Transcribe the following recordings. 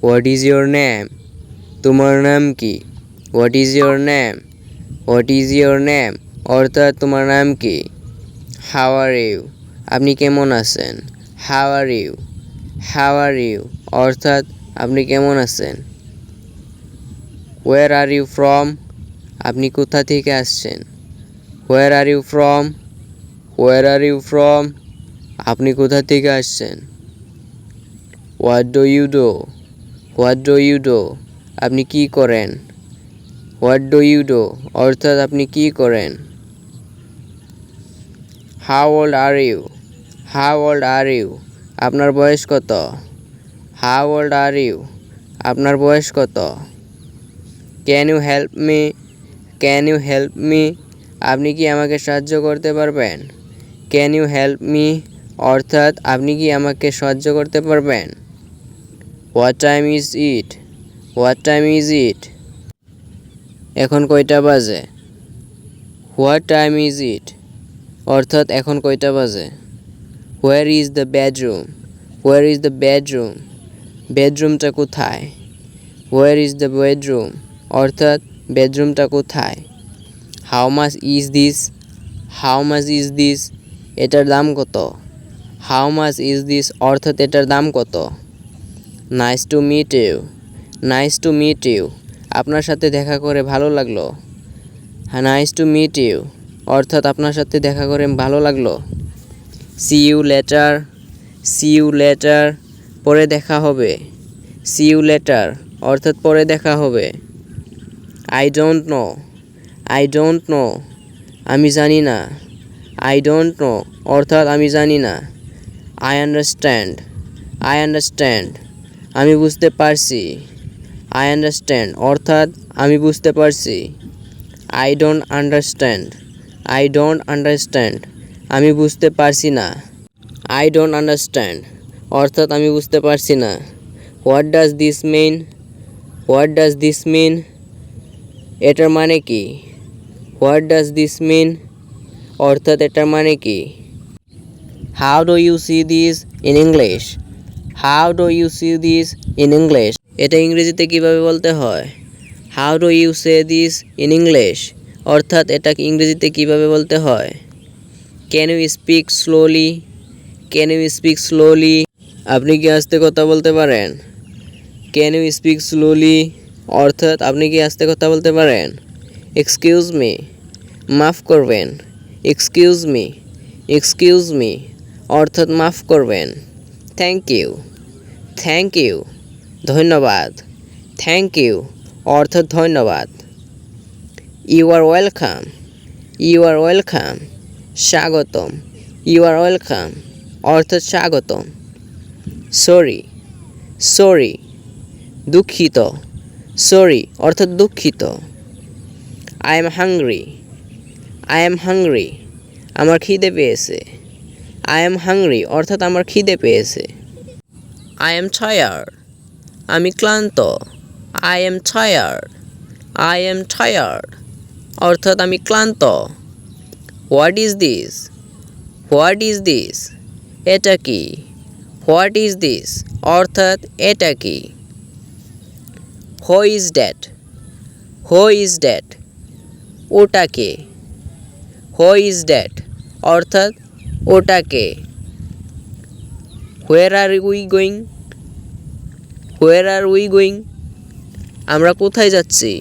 What is your name? তোমার নাম কি? What is your name? What is your name অর্থাৎ তোমার নাম কি? How are you? আপনি কেমন আছেন? How are you? How are you অর্থাৎ আপনি কেমন আছেন? Where are you from? আপনি কোথা থেকে আসছেন? Where are you from? Where are you from আপনি কোথা থেকে আসছেন? What do you do? What do you do আপনি কি করেন? হোয়াট ডু ইউ ডু অর্থাৎ আপনি কি করেন? How old are you? How old are you আপনার বয়স কত? হাউ ওল্ড আর ইউ আপনার বয়স কত? Can you help me? Can you help me আপনি কি আমাকে সাহায্য করতে পারবেন? ক্যান ইউ হেল্প মি অর্থাৎ আপনি কি আমাকে সাহায্য করতে পারবেন? What time is it? What time is it এখন কয়টা বাজে? হোয়াট টাইম ইজ ইট অর্থাৎ এখন কয়টা বাজে? Where is the bedroom? Where is the bedroom বেডরুমটা কোথায়? হোয়ার ইজ দ্য বেডরুম অর্থাৎ বেডরুমটা কোথায়? How much is this? How much is this এটার দাম কত? হাউ মাচ ইজ দিস অর্থাৎ এটার দাম কত? Nice to meet you? Nice to meet you আপনার সাথে দেখা করে ভালো লাগলো। নাইস টু মিট ইউ অর্থাৎ আপনার সাথে দেখা করে ভালো লাগলো। See you later? See you later পরে দেখা হবে। সি ইউ লেটার অর্থাৎ পরে দেখা হবে। I don't know? I don't know আমি জানি না। আই ডোন্ট নো অর্থাৎ আমি জানি না। I understand? আই আন্ডারস্ট্যান্ড আমি বুঝতে পারছি। আই আন্ডারস্ট্যান্ড অর্থাৎ আমি বুঝতে পারছি। I don't understand? I don't understand আমি বুঝতে পারছি না। আই ডোন্ট আন্ডারস্ট্যান্ড অর্থাৎ আমি বুঝতে পারছি না। What does this mean? What does this mean এটার মানে কি? হোয়াট ডাজ দিস মিন অর্থাৎ এটার মানে কি? How do you see this in English? How do you see this in English এটা ইংরেজিতে কিভাবে বলতে হয়? How do you say this in English অর্থাৎ এটা ইংরেজিতে কিভাবে বলতে হয়? Can you speak slowly? Can you speak slowly আপনি কি আস্তে কথা বলতে পারেন? ক্যান ইউ স্পিক স্লোলি অর্থাৎ আপনি কি আস্তে কথা বলতে পারেন? এক্সকিউজ মি মাফ করবেন। Excuse me? এক্সকিউজ মি অর্থাৎ মাফ করবেন। Thank you? থ্যাংক ইউ ধন্যবাদ। থ্যাংক ইউ অর্থাৎ ধন্যবাদ। You are welcome? You are welcome স্বাগতম। ইউ আর ওয়েলকাম অর্থাৎ স্বাগতম। সরি? সরি দুঃখিত। সরি অর্থাৎ দুঃখিত। I am hungry? I am hungry আমার খিদে পেয়েছে। আই এম হাংরি অর্থাৎ আমার খিদে পেয়েছে। I am tired? আমি ক্লান্ত। I am tired? I am tired অর্থাৎ আমি ক্লান্ত। What is this? What is this এটা কি? হোয়াট ইজ দিস অর্থাৎ এটা কি? Who is that? Who is that ওটা কে? হু ইজ দ্যাট অর্থাৎ ওটা কে? Where are we going? Where are we going আমরা কোথায় যাচ্ছি?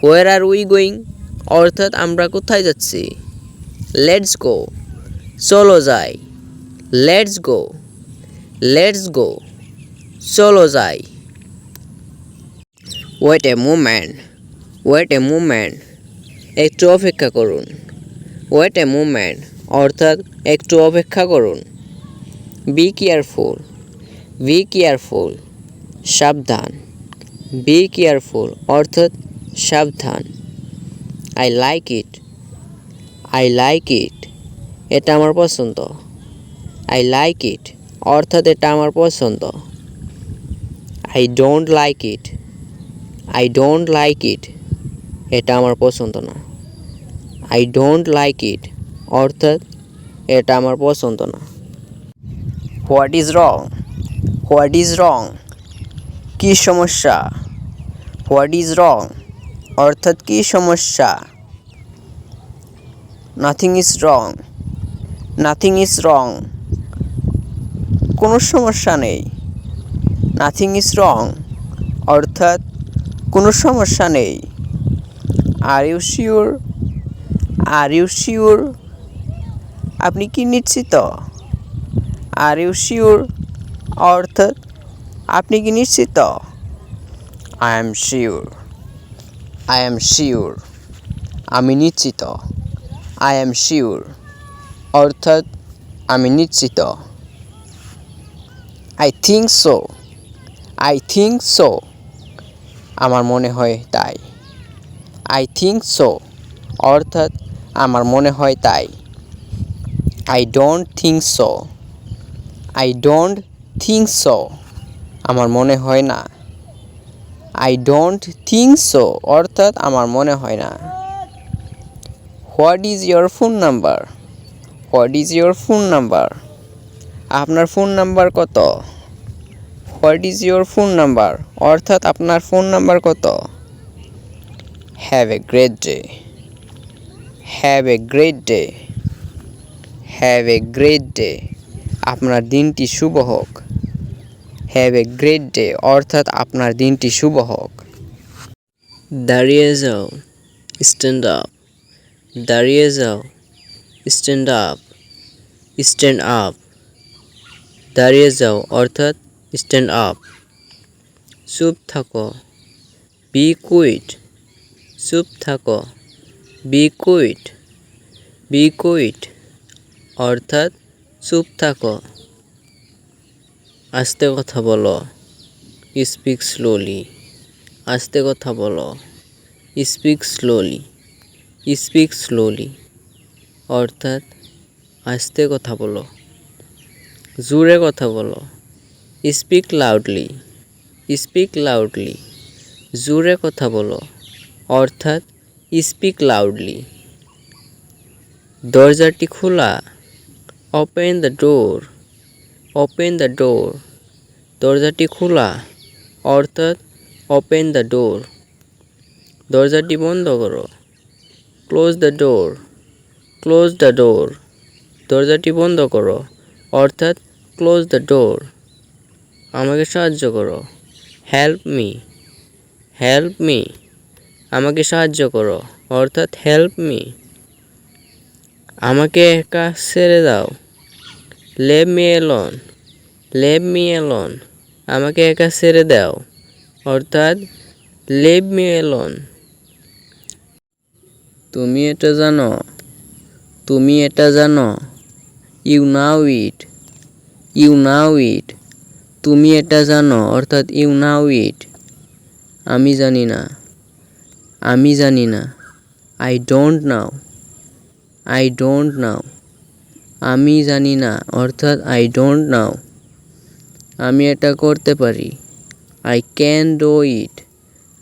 হোয়ার আর উই গোয়িং অর্থাৎ আমরা কোথায় যাচ্ছি? লেটস গো চলো যাই। Let's go? লেটস গো চলো যাই। Wait a moment? Wait a moment একটু অপেক্ষা করুন। ওয়েট এ মোমেন্ট অর্থাৎ একটু অপেক্ষা করুন। Be careful? বি কেয়ারফুল সাবধান। বি কেয়ারফুল অর্থাৎ সাবধান। I like it? I like it এটা আমার পছন্দ। আই লাইক ইট অর্থাৎ এটা আমার পছন্দ। I don't like it? I don't like it এটা আমার পছন্দ না। আই ডোন্ট লাইক ইট অর্থাৎ এটা আমার পছন্দ না। What is wrong? What is wrong কি সমস্যা? হোয়াট ইজ রং অর্থাৎ কি সমস্যা? Nothing is wrong, nothing is wrong কোনো সমস্যা নেই। নাথিং ইজ রং অর্থাৎ কোনো সমস্যা নেই। Are you sure, are you sure আপনি কি নিশ্চিত? আর ইউ শিওর অর্থাৎ আপনি কি নিশ্চিত? I am sure, I am sure আমি নিশ্চিত। আই এম শিওর অর্থাৎ আমি নিশ্চিত। I think so, I think so আমার মনে হয় তাই। আই থিঙ্ক সো অর্থাৎ আমার মনে হয় তাই। I don't think so, I don't think so আমার মনে হয় না। আই ডোন্ট থিঙ্ক সো অর্থাৎ আমার মনে হয় না। What is your phone number? What is your phone number আপনার ফোন নাম্বার কত? What is your phone number অর্থাৎ আপনার ফোন নাম্বার কত? Have a great day, have a great day, have a great day আপনার দিনটি শুভ হোক। Have a great day অর্থাৎ আপনার দিনটি শুভ হোক। দাঁড়িয়ে যাও, স্ট্যান্ড আপ, দাঁড়িয়ে যাও, স্ট্যান্ড আপ, স্ট্যান্ড আপ দাঁড়িয়ে যাও অর্থাৎ স্ট্যান্ড আপ। চুপ থাকো, বি কুইট, চুপ থাকো, বি কুইট, বি কুইট অর্থাৎ চুপ থাকো। আস্তে কথা বলো, স্পিক স্লোলি, আস্তে কথা বলো, স্পিক স্লোলি, স্পিক স্লোলি অর্থাৎ আস্তে কথা বলো। জোরে কথা বলো, স্পিক লাউডলি, স্পিক লাউডলি জোরে কথা বলো অর্থাৎ স্পিক লাউডলি। দরজাটি খোলা, open the door, open the door দরজাটি খোলা অর্থাৎ ওপেন দ্য ডোর। দরজাটি বন্ধ করো, close the door, close the door দরজাটি বন্ধ করো অর্থাৎ ক্লোজ দ্য ডোর। আমাকে সাহায্য করো, হেল্প মি, হেল্প মি আমাকে সাহায্য করো অর্থাৎ হেল্প মি। আমাকে একা ছেড়ে দাও, leave me alone, leave me alone আমাকে একা ছেড়ে দাও অর্থাৎ লিভ মি অ্যালোন। তুমি এটা জানো, তুমি এটা জানো, ইউ নাও ইট, ইউ নাও ইট তুমি এটা জানো অর্থাৎ ইউ নাও ইট। আমি জানি না, আমি জানি না, I don't now, I don't নাও আমি জানি না অর্থাৎ আই ডোন্ট নাও। আমি এটা করতে পারি, I can do it,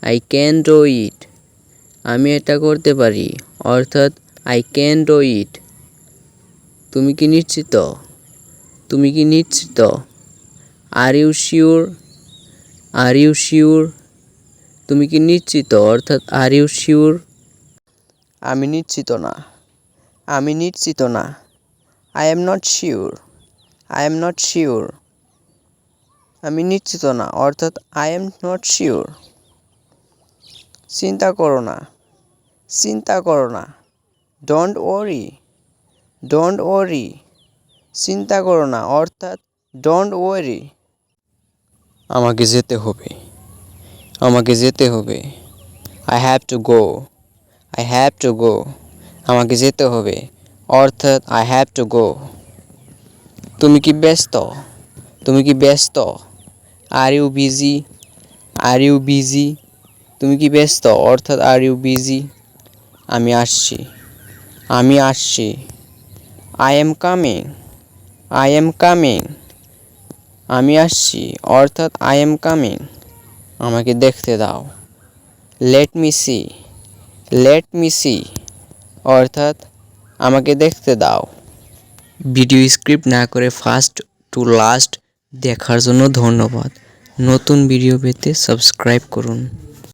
I can do it আমি এটা করতে পারি অর্থাৎ আই ক্যান ডু ইট। তুমি কি নিশ্চিত, তুমি কি নিশ্চিত? Are you sure, are you sure তুমি কি নিশ্চিত অর্থাৎ আর ইউ শিওর। আমি নিশ্চিত না, আমি নিশ্চিত না, I am not sure, I am not sure আমি নিশ্চিত না অর্থাৎ আই এম নট শিওর। চিন্তা করো না, চিন্তা করো না, ডোন্ট ওয়ারি, ডোন্ট ওয়ারি চিন্তা করো না অর্থাৎ ডোন্ট ওয়ারি। আমাকে যেতে হবে, আমাকে যেতে হবে, I have to go, I have to go আমাকে যেতে হবে অর্থাৎ আই হ্যাভ টু গো। তুমি কি ব্যস্ত, তুমি কি ব্যস্ত? Are you busy, are you busy তুমি কি ব্যস্ত অর্থাৎ আর ইউ বিজি। আমি আসছি, আমি আসছি, I am coming, I am coming আমি আসছি অর্থাৎ আই এম কামিং। আমাকে দেখতে দাও, let me see, let me see অর্থাৎ আমাকে দেখতে দাও। ভিডিও স্ক্রিপ্ট না করে ফার্স্ট টু লাস্ট দেখার জন্য ধন্যবাদ। নতুন ভিডিও পেতে সাবস্ক্রাইব করুন।